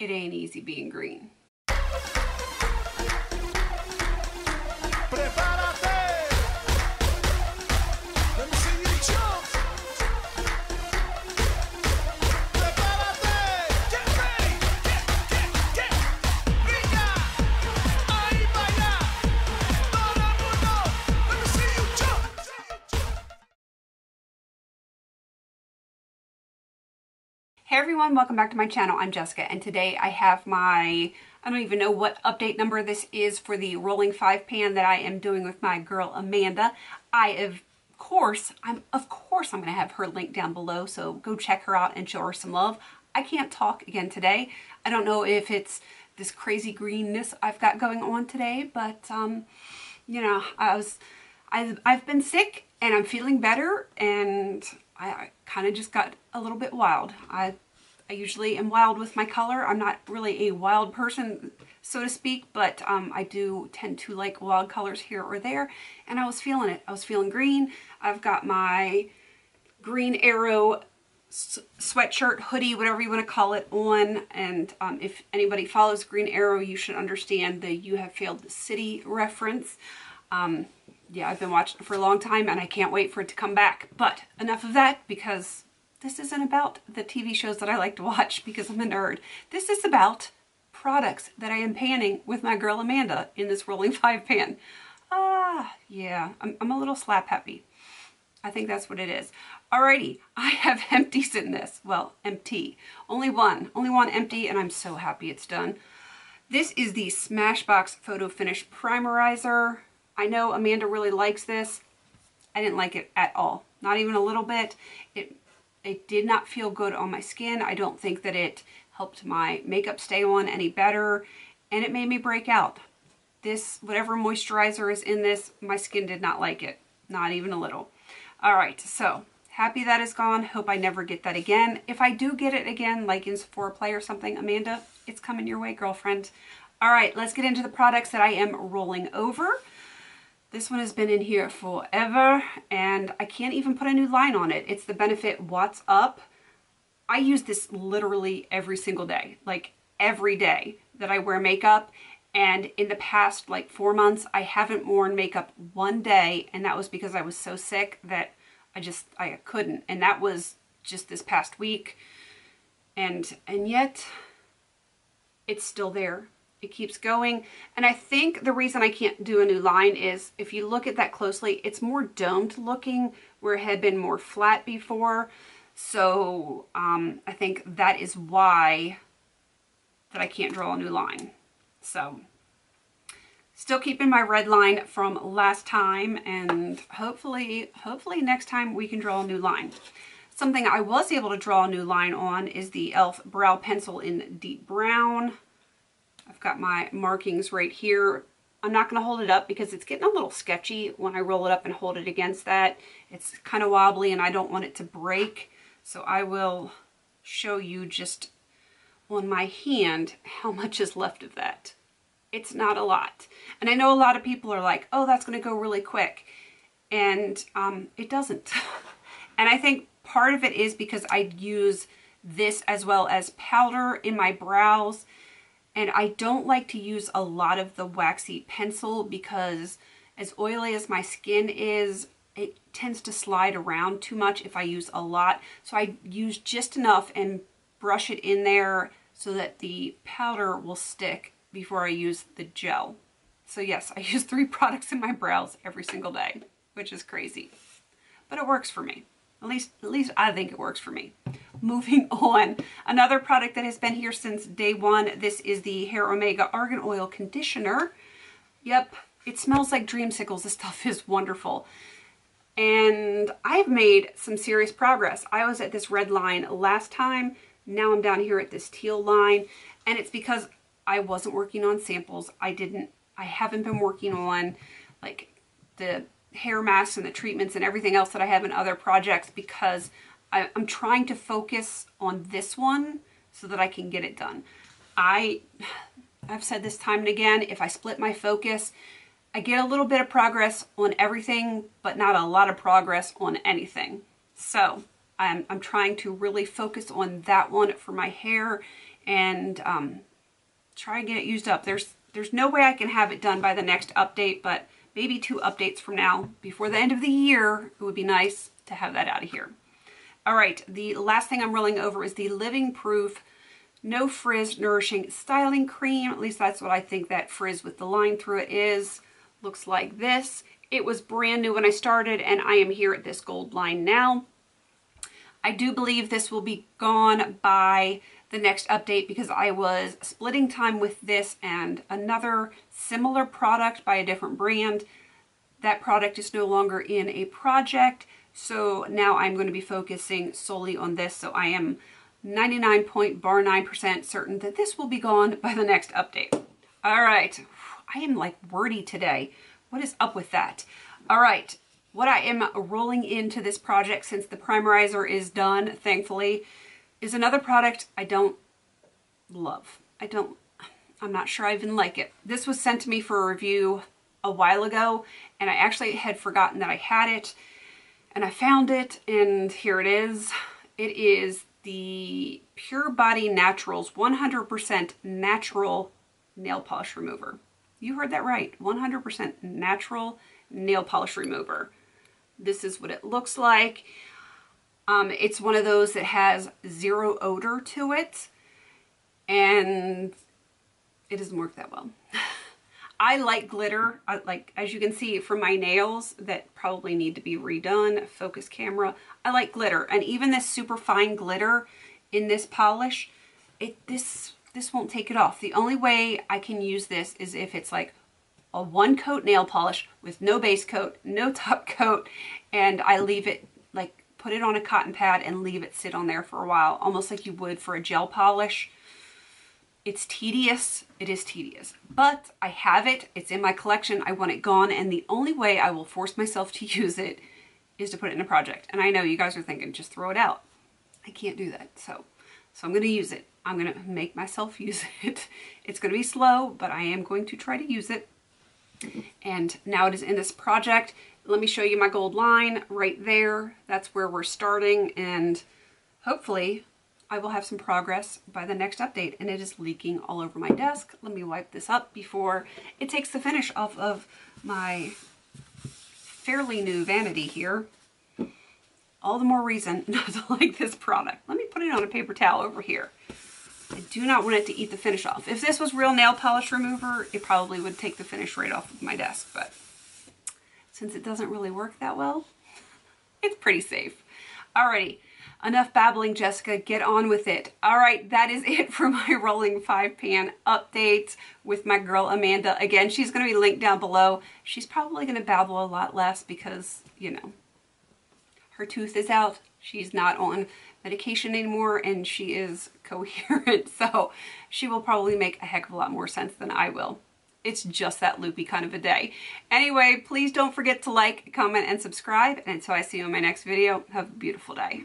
it ain't easy being green. Hey everyone, welcome back to my channel. I'm Jessica, and today I have my, I don't even know what update number this is for the rolling 5 pan that I am doing with my girl Amanda. Of course I'm going to have her link down below, so go check her out and show her some love. I can't talk again today. I don't know if it's this crazy greenness I've got going on today, but you know, I've been sick and I'm feeling better, and I kind of just got a little bit wild. I usually am wild with my color. I'm not really a wild person, so to speak, but I do tend to like wild colors here or there, and I was feeling it. I was feeling green. I've got my Green Arrow sweatshirt, hoodie, whatever you want to call it, on, and if anybody follows Green Arrow, you should understand the "You Have Failed the City" reference. Yeah, I've been watching it for a long time and I can't wait for it to come back. But enough of that, because this isn't about the TV shows that I like to watch because I'm a nerd. This is about products that I am panning with my girl Amanda in this rolling 5 pan. Yeah, I'm a little slap happy. I think that's what it is. Alrighty, I have empties in this. Well, empty. Only one empty, and I'm so happy it's done. This is the Smashbox Photo Finish Primerizer. I know Amanda really likes this. I didn't like it at all. Not even a little bit. It did not feel good on my skin. I don't think that it helped my makeup stay on any better, and it made me break out. This, whatever moisturizer is in this, my skin did not like it. Not even a little. Alright, so happy that is gone. Hope I never get that again. If I do get it again, like in Sephora Play or something, Amanda, it's coming your way, girlfriend. Alright, let's get into the products that I am rolling over. This one has been in here forever, and I can't even put a new line on it. It's the Benefit What's Up. I use this literally every single day, like every day that I wear makeup. And in the past, like 4 months, I haven't worn makeup one day, and that was because I was so sick that I couldn't. And that was just this past week. And yet, it's still there. It keeps going, and I think the reason I can't do a new line is, if you look at that closely, it's more domed looking where it had been more flat before. So I think that is why that I can't draw a new line. So still keeping my red line from last time, and hopefully next time we can draw a new line. Something I was able to draw a new line on is the e.l.f. Brow Pencil in Deep Brown. I've got my markings right here. I'm not going to hold it up because it's getting a little sketchy when I roll it up and hold it against that. It's kind of wobbly and I don't want it to break. So I will show you just on my hand how much is left of that. It's not a lot. And I know a lot of people are like, oh, that's going to go really quick. And it doesn't. And I think part of it is because I use this as well as powder in my brows. And I don't like to use a lot of the waxy pencil because as oily as my skin is, it tends to slide around too much if I use a lot. So I use just enough and brush it in there so that the powder will stick before I use the gel. So yes, I use 3 products in my brows every single day, which is crazy. But it works for me. At least I think it works for me. Moving on, another product that has been here since day one. This is the Hair Omega Argan Oil Conditioner. Yep, it smells like dreamsicles. This stuff is wonderful. And I've made some serious progress. I was at this red line last time. Now I'm down here at this teal line. And it's because I wasn't working on samples. I haven't been working on like the hair masks and the treatments and everything else that I have in other projects, because I'm trying to focus on this one so that I can get it done. I've said this time and again, if I split my focus, I get a little bit of progress on everything, but not a lot of progress on anything. So I'm trying to really focus on that one for my hair and try and get it used up. There's no way I can have it done by the next update, but maybe 2 updates from now. Before the end of the year, it would be nice to have that out of here. All right, the last thing I'm rolling over is the Living Proof No Frizz Nourishing Styling Cream. At least that's what I think that frizz with the line through it is. Looks like this. It was brand new when I started, and I am here at this gold line now. I do believe this will be gone by the next update because I was splitting time with this and another similar product by a different brand. That product is no longer in a project, so now I'm going to be focusing solely on this. So I am 99.9% certain that this will be gone by the next update. All right, I am like wordy today. What is up with that? All right, what I am rolling into this project since the primerizer is done, thankfully, is another product I don't love. I'm not sure I even like it. This was sent to me for a review a while ago, and I actually had forgotten that I had it, and I found it, and here it is. It is the Pure Body Naturals 100% natural nail polish remover. You heard that right, 100% natural nail polish remover. This is what it looks like. It's one of those that has 0 odor to it, and it doesn't work that well. I like glitter. As you can see from my nails that probably need to be redone, focus camera, I like glitter. And even this super fine glitter in this polish, this won't take it off. The only way I can use this is if it's like a 1-coat nail polish with no base coat, no top coat, and I leave it, like put it on a cotton pad and leave it sit on there for a while, almost like you would for a gel polish. It's tedious. It is tedious, but I have it. It's in my collection. I want it gone, and the only way I will force myself to use it is to put it in a project. And I know you guys are thinking, just throw it out. I can't do that. So I'm going to use it. I'm going to make myself use it. It's going to be slow, but I am going to try to use it. And now it is in this project. Let me show you my gold line right there. That's where we're starting, and hopefully I will have some progress by the next update. And it is leaking all over my desk. Let me wipe this up before it takes the finish off of my fairly new vanity here. All the more reason not to like this product. Let me put it on a paper towel over here. I do not want it to eat the finish off. If this was real nail polish remover, it probably would take the finish right off of my desk, but since it doesn't really work that well, it's pretty safe. Alrighty, enough babbling, Jessica, get on with it. Alright, that is it for my rolling 5-pan update with my girl Amanda. Again, she's going to be linked down below. She's probably going to babble a lot less because, you know, her tooth is out. She's not on medication anymore, and she is coherent, so she will probably make a heck of a lot more sense than I will. It's just that loopy kind of a day. Anyway, please don't forget to like, comment, and subscribe, and until I see you in my next video, have a beautiful day.